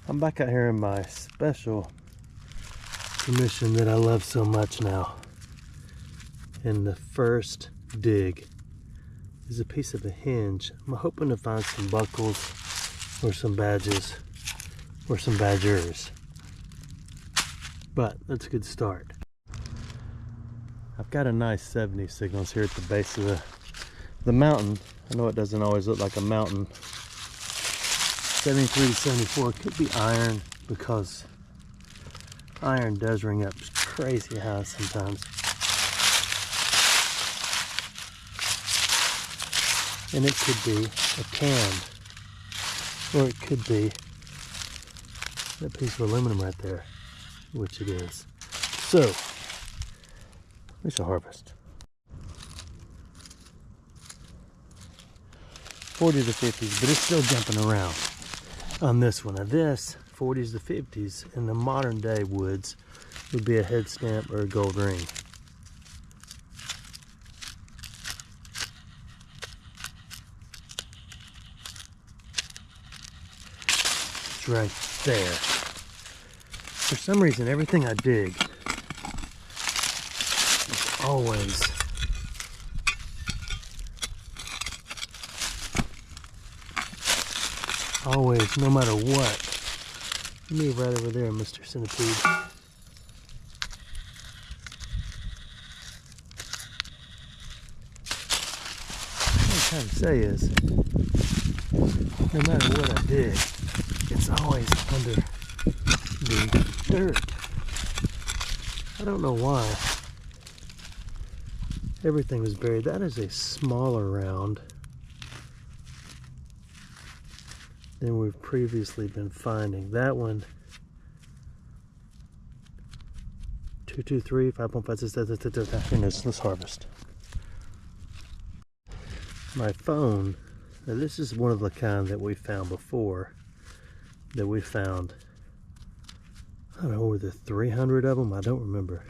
I'm back out here in my special permission that I love so much now. And the first dig is a piece of a hinge. I'm hoping to find some buckles or some badges or some badgers. But that's a good start. I've got a nice 70 signals here at the base of the mountain. I know it doesn't always look like a mountain. 73 to 74 could be iron, because iron does ring up crazy high sometimes. And it could be a can, or it could be that piece of aluminum right there, which it is. So we shall harvest. 40 to 50s, but it's still jumping around on this one. Now this 40s to 50s in the modern day woods would be a head stamp or a gold ring. It's right there. For some reason, everything I dig is always no matter what. Me right over there, Mr. Centipede. What I'm trying to say is, no matter what I dig, it's always under the dirt. I don't know why. Everything was buried. That is a smaller round than we've previously been finding. That one, 223, 5.56. Let's harvest. My phone. Now this is one of the kind that we found before. That we found. I don't know, were there 300 of them? I don't remember.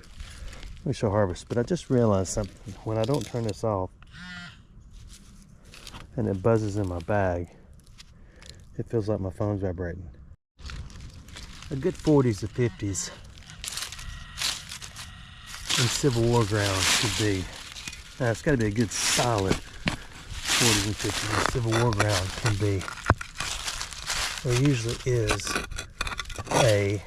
We shall harvest. But I just realized something. When I don't turn this off, and it buzzes in my bag, it feels like my phone's vibrating. A good 40s to 50s in Civil War ground could be. Now it's got to be a good solid 40s and 50s in Civil War ground can be. There usually is a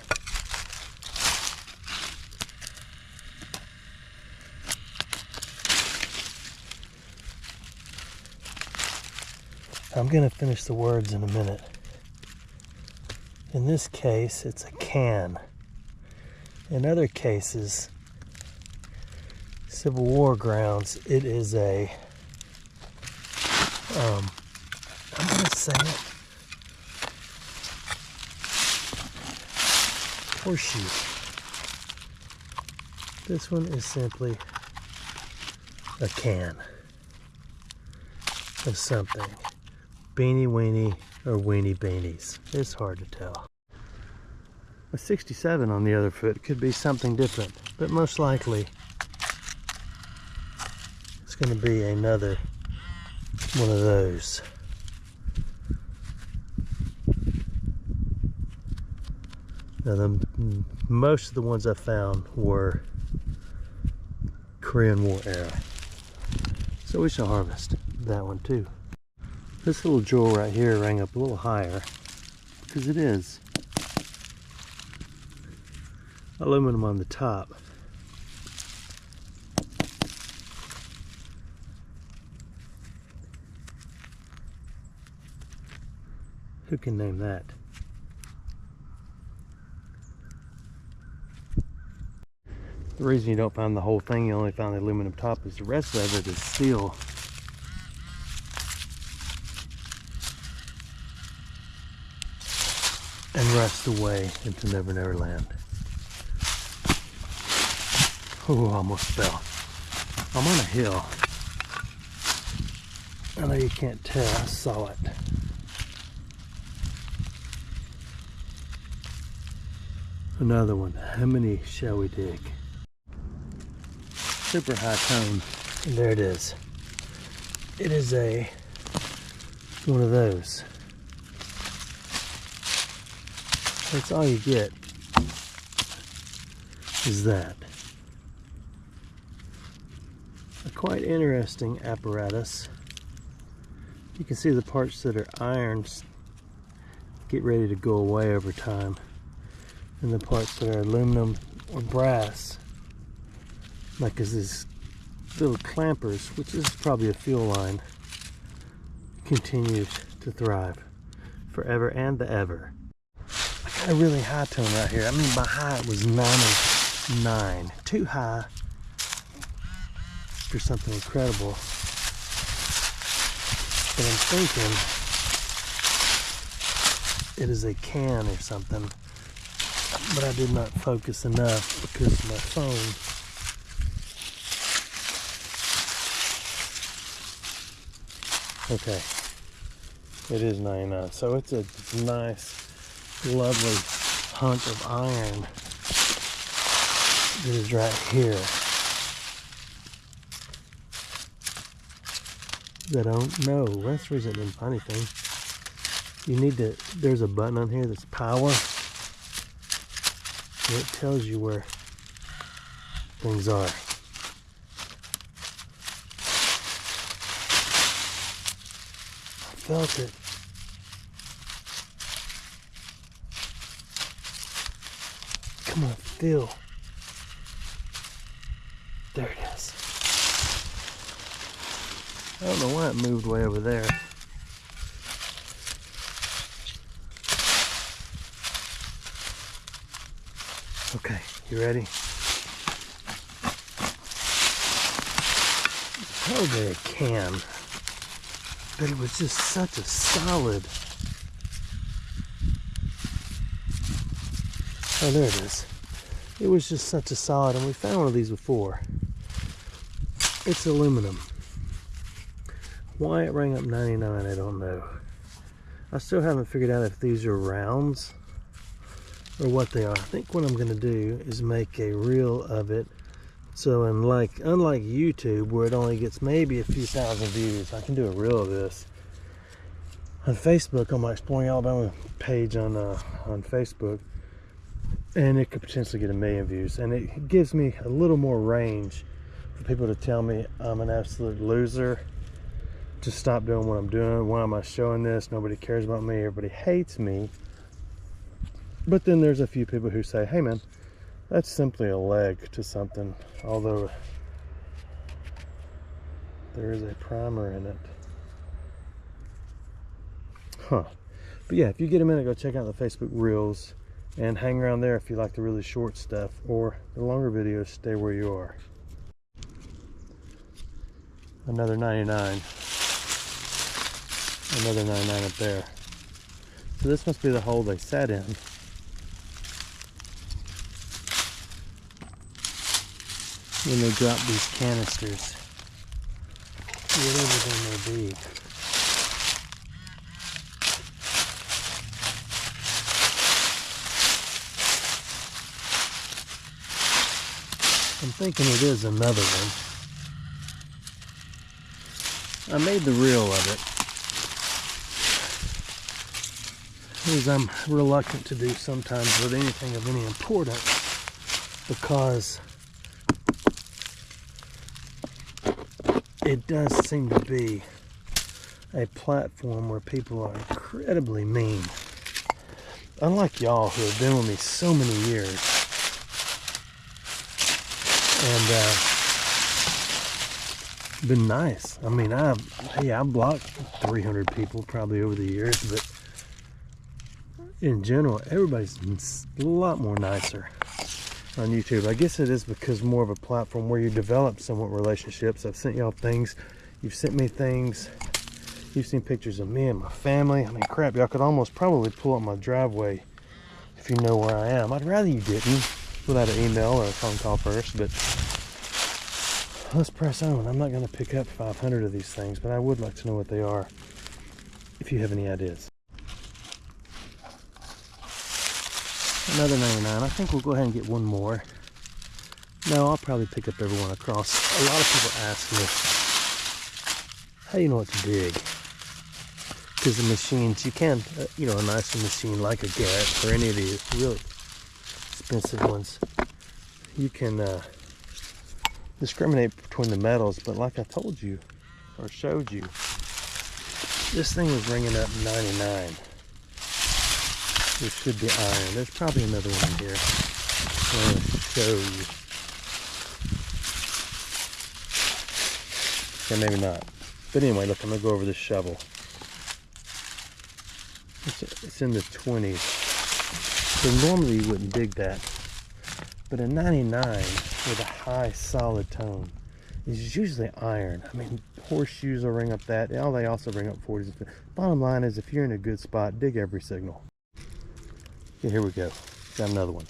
I'm going to finish the words in a minute. In this case, it's a can. In other cases, Civil War grounds, it is a, I'm going to say it, horseshoe. This one is simply a can of something. Beanie weenie or weenie beanies. It's hard to tell. A 67 on the other foot could be something different, but most likely it's going to be another one of those. Now most of the ones I found were Korean War era. So we shall harvest that one too. This little jewel right here rang up a little higher because it is aluminum on the top. Who can name that? The reason you don't find the whole thing, you only find the aluminum top, is the rest of it is steel. And rust away into Never Never Land. Oh, almost fell. I'm on a hill. I know you can't tell, I saw it. Another one. How many shall we dig? Super high tone. And there it is. It is one of those. That's all you get, is that. A quite interesting apparatus. You can see the parts that are irons get ready to go away over time, and the parts that are aluminum or brass, like as these little clampers, which is probably a fuel line, continues to thrive forever and ever. I got a really high tone right here. I mean, by high it was 99. Too high for something incredible. But I'm thinking it is a can or something. But I did not focus enough because my phone. Okay, it is 99. So it's a nice, lovely hunk of iron that is right here. That I don't know. That's the reason I didn't find anything. You need to, there's a button on here that's power. And it tells you where things are. I felt it. Come on, feel. There it is. I don't know why it moved way over there. Okay, you ready? Probably a can, but it was just such a solid. Oh, there it is. It was just such a solid, and we found one of these before. It's aluminum. Why it rang up 99, I don't know. I still haven't figured out if these are rounds or what they are. I think what I'm going to do is make a reel of it. So unlike YouTube, where it only gets maybe a few thousand views, I can do a reel of this on Facebook, on my Exploring Alabama page on Facebook, and it could potentially get 1 million views. And it gives me a little more range for people to tell me I'm an absolute loser. Just stop doing what I'm doing. Why am I showing this? Nobody cares about me. Everybody hates me. But then there's a few people who say, hey man, that's simply a leg to something. Although there is a primer in it. Huh. But yeah, if you get a minute, go check out the Facebook Reels and hang around there if you like the really short stuff, or the longer videos, stay where you are. Another 99. Another 99 up there. So this must be the hole they sat in. When they drop these canisters, whatever they may be. I'm thinking it is another one. I made the reel of it because I'm reluctant to do sometimes with anything of any importance, because it does seem to be a platform where people are incredibly mean. Unlike y'all who have been with me so many years. And been nice. I mean, I blocked 300 people probably over the years, but in general, everybody's a lot more nicer on YouTube. I guess it is because more of a platform where you develop somewhat relationships. I've sent y'all things, you've sent me things, you've seen pictures of me and my family. I mean, crap, y'all could almost probably pull up my driveway if you know where I am. I'd rather you didn't, without an email or a phone call first, but let's press on. I'm not going to pick up 500 of these things, but I would like to know what they are if you have any ideas. Another 99. I think we'll go ahead and get one more. No, I'll probably pick up everyone across. A lot of people ask me, how do you know what to dig? Because the machines, you can, you know, a nicer machine like a Garrett or any of these really expensive ones, you can discriminate between the metals. But like I told you or showed you, this thing was ringing up 99. This should be iron. There's probably another one in here. I'm going to show you. Okay, maybe not. But anyway, look, I'm going to go over this shovel. It's in the 20s. So normally you wouldn't dig that. But a 99 with a high solid tone is usually iron. I mean, horseshoes will ring up that. Oh, they also ring up 40s. Bottom line is, if you're in a good spot, dig every signal. Okay, here we go. Got another one.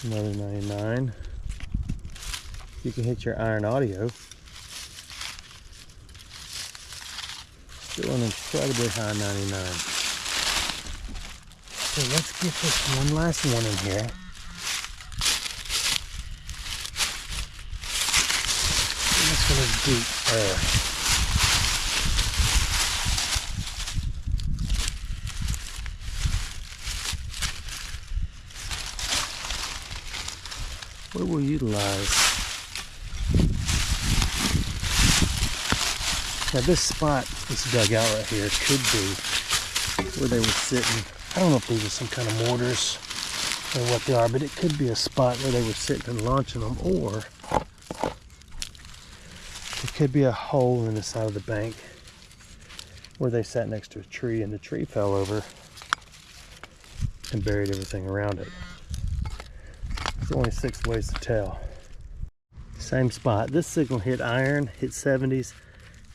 Another 99. You can hit your iron audio. Still an incredibly high 99. So let's get this one last one in here. And this one is deep. What we'll utilize. Now this spot, this dugout right here, could be where they were sitting. I don't know if these are some kind of mortars or what they are, but it could be a spot where they were sitting and launching them, or it could be a hole in the side of the bank where they sat next to a tree and the tree fell over and buried everything around it. There's only 6 ways to tell. Same spot. This signal hit iron, hit 70s,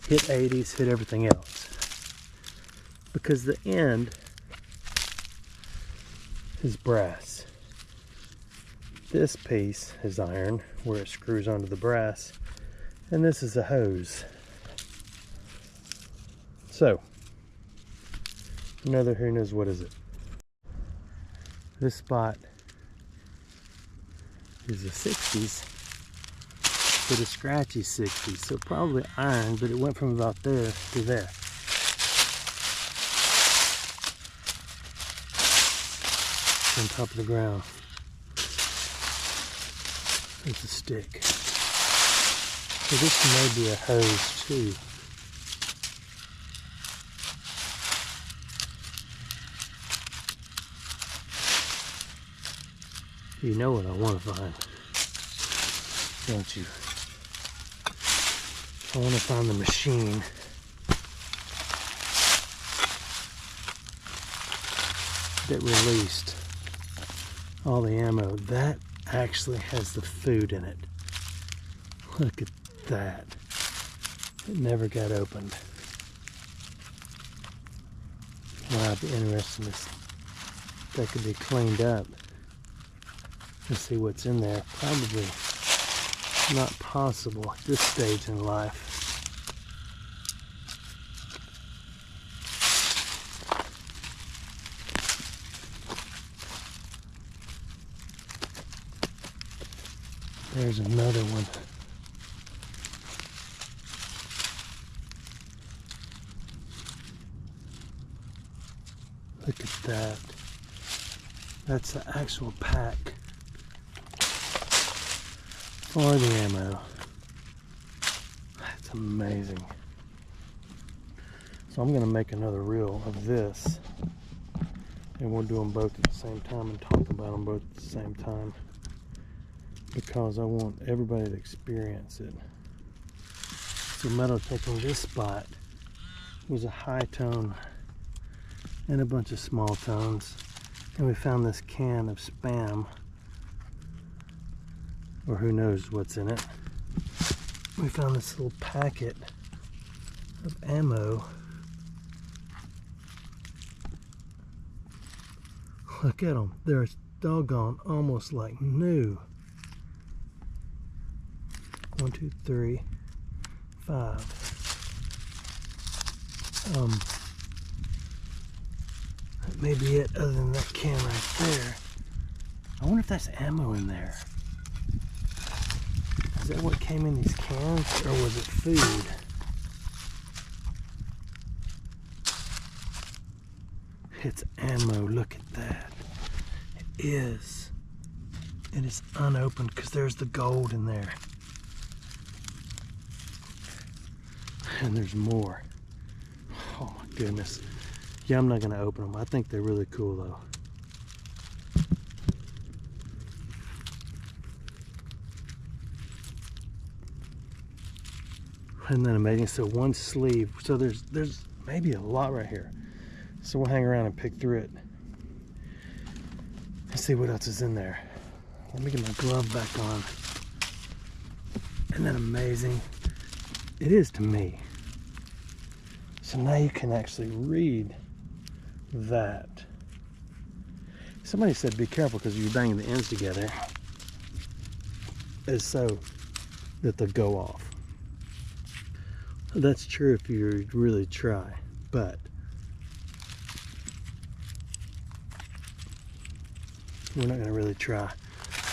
hit 80s, hit everything else. Because the end is brass. This piece is iron, where it screws onto the brass, and this is a hose. So, another who knows what is it. This spot is the 60s, but a scratchy 60s, so probably iron, but it went from about there to there. On top of the ground. It's a stick. So this may be a hose too. You know what I want to find, don't you? I want to find the machine that released all the ammo. That actually has the food in it. Look at that. It never got opened. Well, I'd be interested if that could be cleaned up and see what's in there. Probably not possible at this stage in life. There's another one. Look at that. That's the actual pack for the ammo. That's amazing. So I'm going to make another reel of this, and we'll do them both at the same time and talk about them both at the same time, because I want everybody to experience it. So metal taking this spot was a high tone and a bunch of small tones, and we found this can of Spam, or who knows what's in it. We found this little packet of ammo. Look at them. They're doggone almost like new. 1, 2, 3, 5. That may be it, other than that can right there. I wonder if that's ammo in there. Is that what came in these cans, or was it food? It's ammo, look at that. It is. It is unopened because there's the gold in there. And there's more. Oh my goodness. Yeah, I'm not gonna open them. I think they're really cool though. Isn't that amazing? So one sleeve. So there's maybe a lot right here. So we'll hang around and pick through it and see what else is in there. Let me get my glove back on. Isn't that amazing? It is to me. So now you can actually read that. Somebody said be careful because you're banging the ends together, is so that they'll go off. That's true if you really try, but we're not going to really try.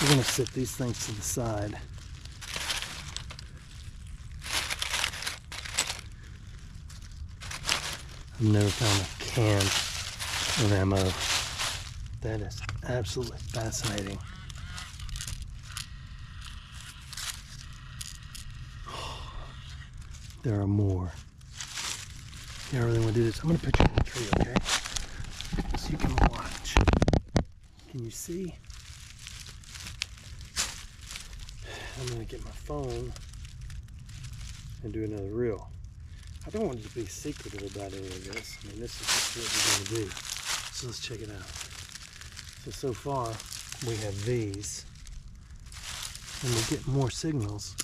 We're going to set these things to the side. I've never found a can of ammo. That is absolutely fascinating. There are more. Yeah, I really want to do this. I'm going to put you in the tree, okay? So you can watch. Can you see? I'm going to get my phone and do another reel. I don't want it to be secretive about any of this. I mean, this is just what we're going to do. So let's check it out. So far, we have these. And we get more signals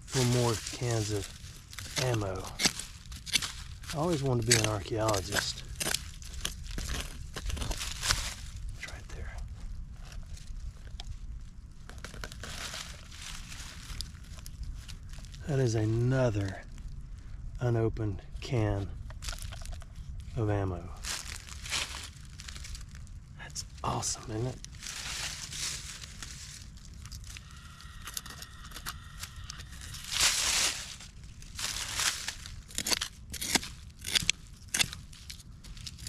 for more cans of ammo. I always wanted to be an archaeologist. It's right there. That is another unopened can of ammo. That's awesome, isn't it?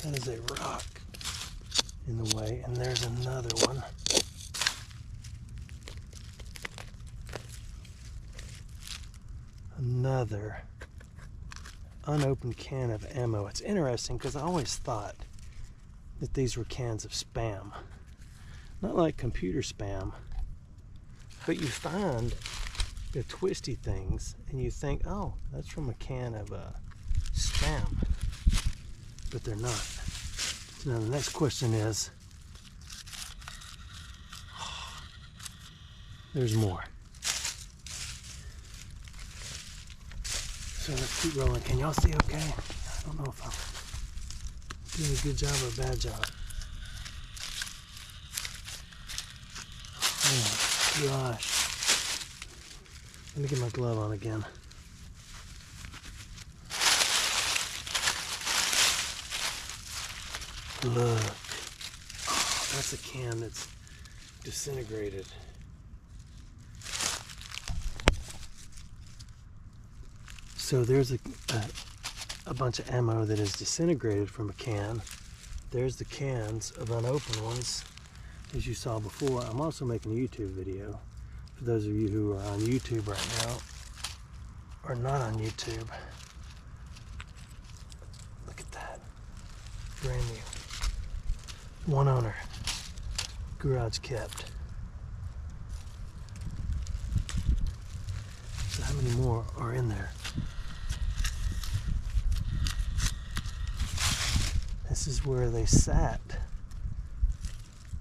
That is a rock in the way, and there's another one. Another unopened can of ammo. It's interesting because I always thought that these were cans of spam. Not like computer spam, but you find the twisty things and you think, oh, that's from a can of spam. But they're not. So now the next question is, there's more. So let's keep rolling. Can y'all see okay? I don't know if I'm doing a good job or a bad job. Oh my gosh. Let me get my glove on again. Look. Oh, that's a can that's disintegrated. So there's a bunch of ammo that is disintegrated from a can. There's the cans of unopened ones, as you saw before. I'm also making a YouTube video for those of you who are on YouTube right now or not on YouTube. Look at that. Brand new. One owner. Garage kept. So how many more are in there? This is where they sat,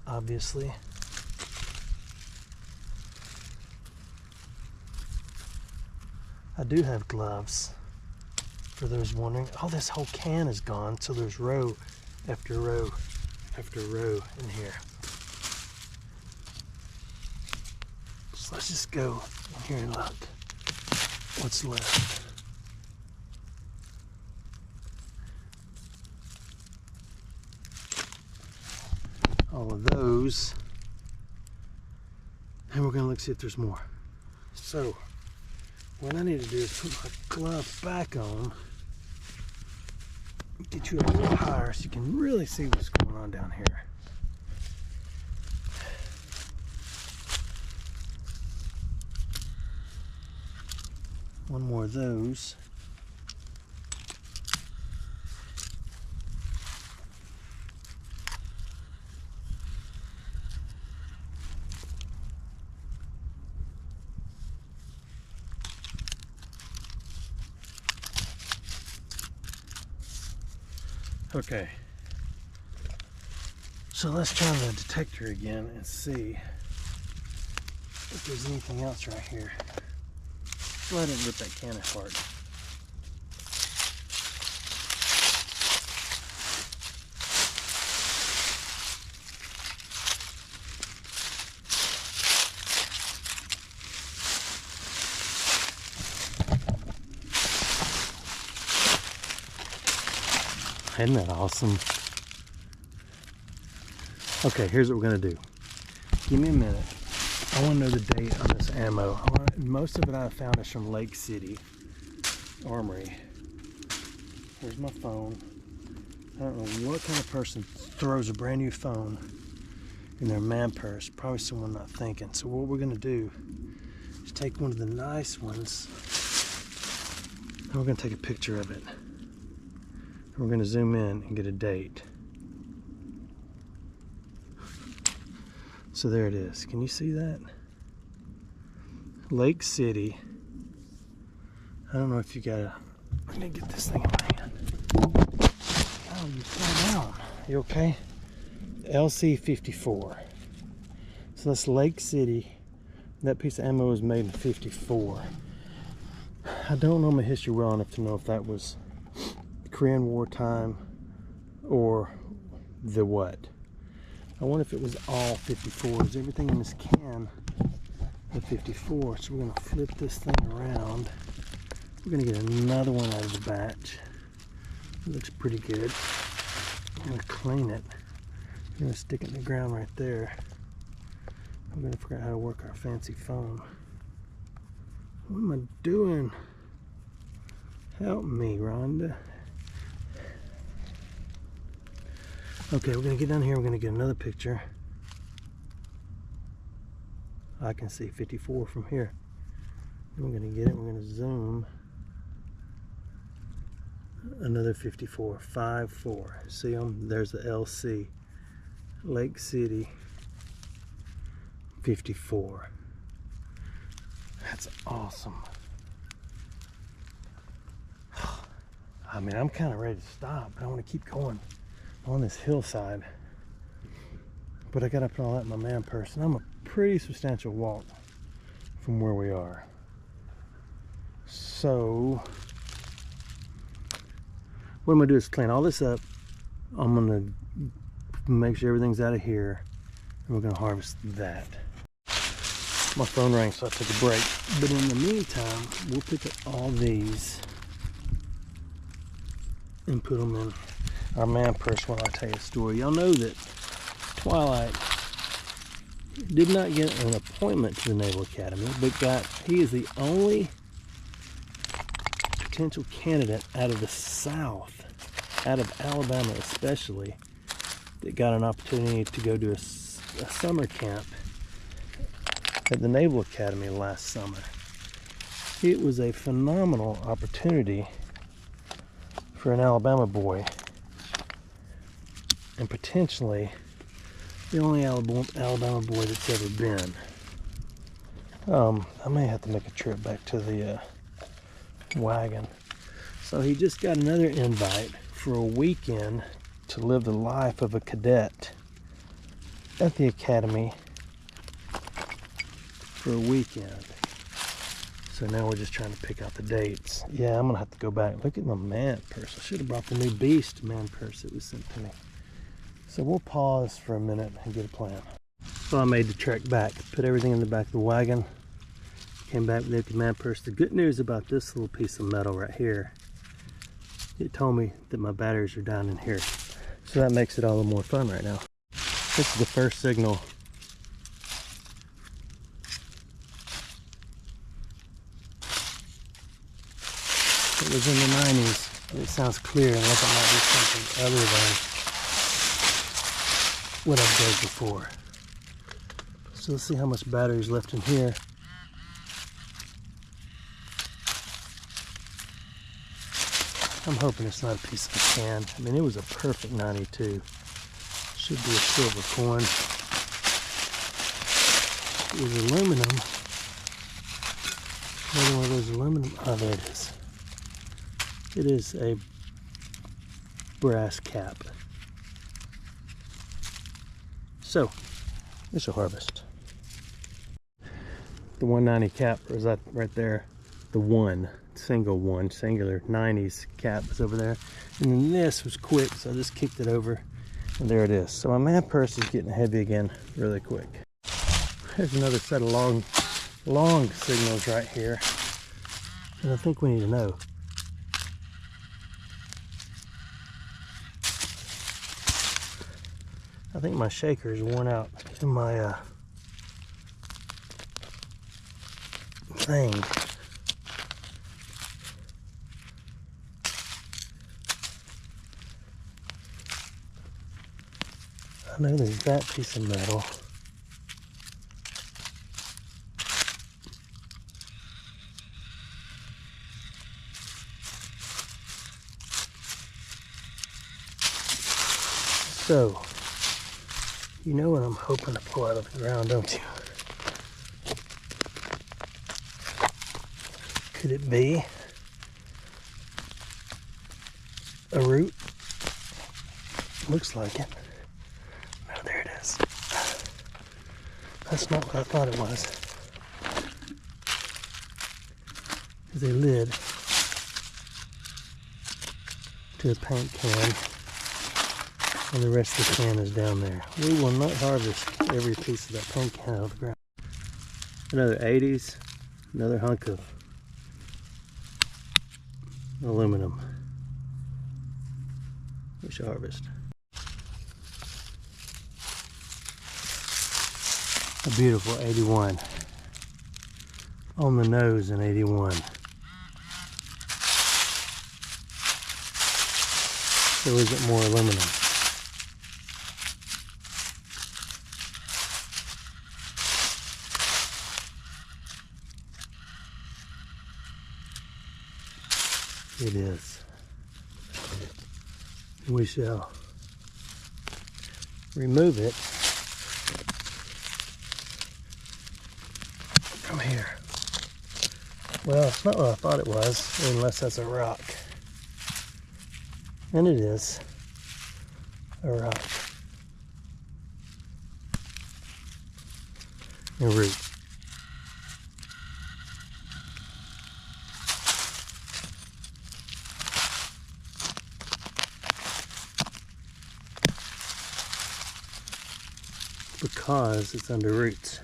obviously. I do have gloves, for those wondering. Oh, this whole can is gone, so there's row after row after row in here. So let's just go in here and look what's left. All of those, and we're gonna look see if there's more. So what I need to do is put my glove back on, get you a little higher so you can really see what's going on down here. One more of those. Okay, so let's try the detector again and see if there's anything else right here. Well, I didn't rip that can apart. Isn't that awesome? Okay, here's what we're gonna do. Give me a minute. I want to know the date on this ammo. Most of it I found is from Lake City Armory. Here's my phone. I don't know what kind of person throws a brand new phone in their man purse. Probably someone not thinking. So what we're gonna do is take one of the nice ones and we're gonna take a picture of it. And we're gonna zoom in and get a date. So there it is. Can you see that? Lake City. I don't know if you gotta. I'm gonna get this thing in my hand. Oh, you fell down. You okay? LC54. So that's Lake City. That piece of ammo was made in '54. I don't know my history well enough to know if that was Korean War time or the what. I wonder if it was all 54s. Everything in this can of 54. So we're going to flip this thing around. We're going to get another one out of the batch. It looks pretty good. I'm going to clean it. I'm going to stick it in the ground right there. I'm going to figure out how to work our fancy phone. What am I doing? Help me, Rhonda. Okay, we're gonna get down here, we're gonna get another picture. I can see 54 from here. And we're gonna get it, we're gonna zoom. Another 54, 5-4. See them? There's the LC. Lake City, 54. That's awesome. I mean, I'm kind of ready to stop, but I want to keep going on this hillside. But I gotta put all that in my man purse, and I'm a pretty substantial walk from where we are. So what I'm gonna do is clean all this up. I'm gonna make sure everything's out of here, and we're gonna harvest that. My phone rang, so I took a break. But in the meantime, we'll pick up all these and put them in our man purse while I tell you a story. Y'all know that Twilight did not get an appointment to the Naval Academy, but he is the only potential candidate out of the South, out of Alabama especially, that got an opportunity to go to a summer camp at the Naval Academy last summer. It was a phenomenal opportunity for an Alabama boy, and potentially the only Alabama boy that's ever been. I may have to make a trip back to the wagon. So he just got another invite for a weekend to live the life of a cadet at the academy for a weekend. So now we're just trying to pick out the dates. Yeah, I'm gonna have to go back. Look at my man purse. I should have brought the new Beast man purse that was sent to me. So we'll pause for a minute and get a plan. So I made the trek back, put everything in the back of the wagon, came back with the empty man purse. The good news about this little piece of metal right here, it told me that my batteries are down in here. So that makes it all the more fun right now. This is the first signal was in the 90s. It sounds clear unless it might be something other than what I've done before. So let's see how much battery is left in here. I'm hoping it's not a piece of a can. I mean, it was a perfect 92. Should be a silver coin. It was aluminum. Another one of those aluminum. Oh, there it is. It is a brass cap. So, it's a harvest. The 190 cap is that right there. The singular 90s cap is over there. And then this was quick, so I just kicked it over. And there it is. So my man purse is getting heavy again really quick. There's another set of long signals right here. And I think we need to know. I think my shaker is worn out in my thing. I know there's that piece of metal. So, you know what I'm hoping to pull out of the ground, don't you? Could it be a root? Looks like it. No, there it is. That's not what I thought it was. There's a lid to a paint can, and the rest of the can is down there. We will not harvest every piece of that paint can out of the ground. Another 80s, another hunk of aluminum. We should harvest. A beautiful 81. On the nose in 81. So is it more aluminum? It is. We shall remove it from here. Well, it's not what I thought it was, unless that's a rock. And it is a rock. A root. Because it's under roots.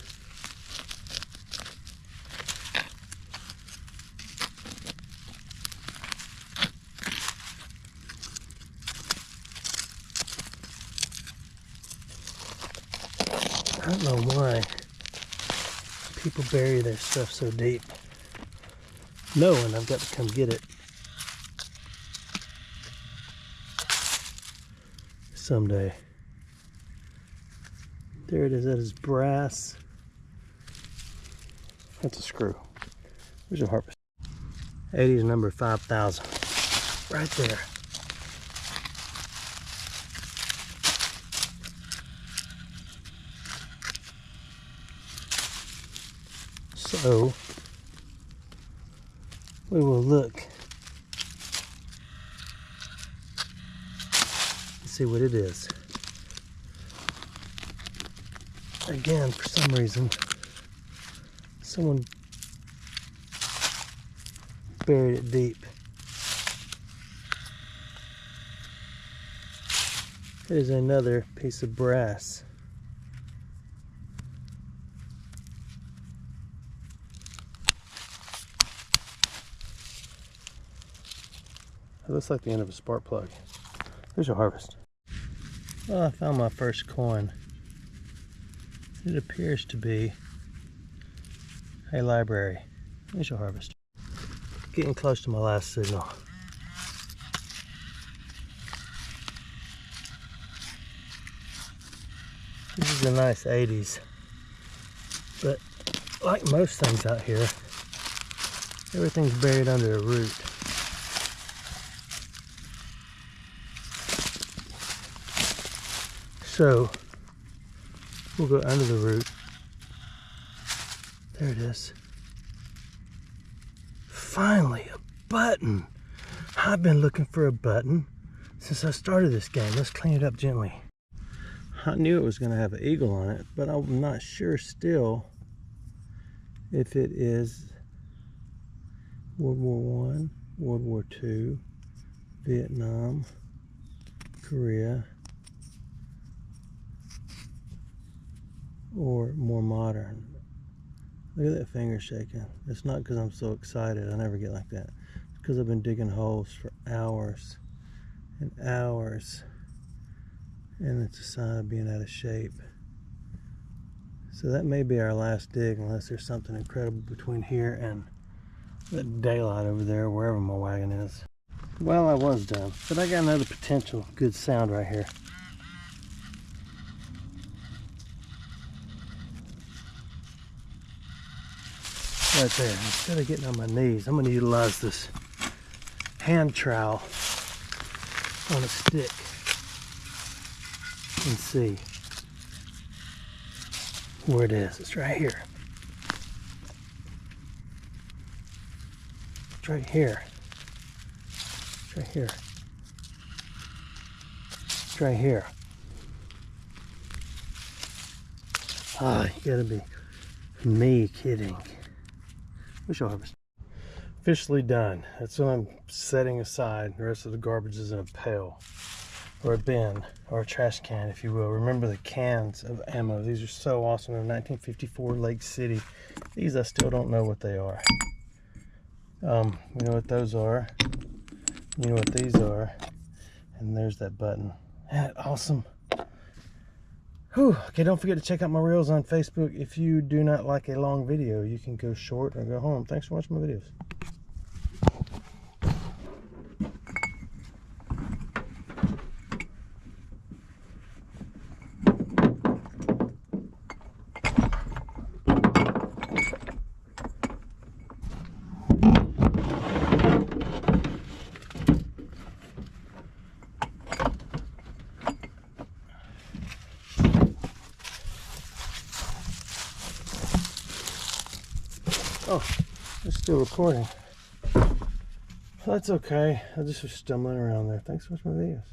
I don't know why people bury their stuff so deep, knowing I've got to come get it someday. There it is. That is brass. That's a screw. There's your harvest. 80's number 5,000. Right there. So we will look and see what it is. Again, for some reason, someone buried it deep. It is another piece of brass. It looks like the end of a spark plug. Here's your harvest. Well, I found my first coin. It appears to be a library. Here's your harvest. Getting close to my last signal. This is a nice 80s. But like most things out here, everything's buried under a root. So we'll go under the root. There it is. Finally, a button. I've been looking for a button since I started this game. Let's clean it up gently. I knew it was going to have an eagle on it, but I'm not sure still if it is World War I, World War II, Vietnam, Korea, or more modern. Look at that finger shaking. It's not because I'm so excited. I never get like that. It's because I've been digging holes for hours and hours. And it's a sign of being out of shape. So that may be our last dig, unless there's something incredible between here and the daylight over there, wherever my wagon is. Well, I was done, but I got another potential good sound right here. Right there. Instead of getting on my knees, I'm going to utilize this hand trowel on a stick and see where it is. It's right here. It's right here. It's right here. It's right here. Ah, you gotta be me kidding. Wish I'll harvest. Officially done. That's what I'm setting aside. The rest of the garbage is in a pail, or a bin, or a trash can, if you will. Remember the cans of ammo. These are so awesome. They're 1954 Lake City. These I still don't know what they are. You know what those are. You know what these are. And there's that button. Isn't that awesome? Whew. Okay, don't forget to check out my reels on Facebook. If you do not like a long video, you can go short or go home. Thanks for watching my videos. Oh, it's still recording. That's okay. I just was stumbling around there. Thanks for watching my videos.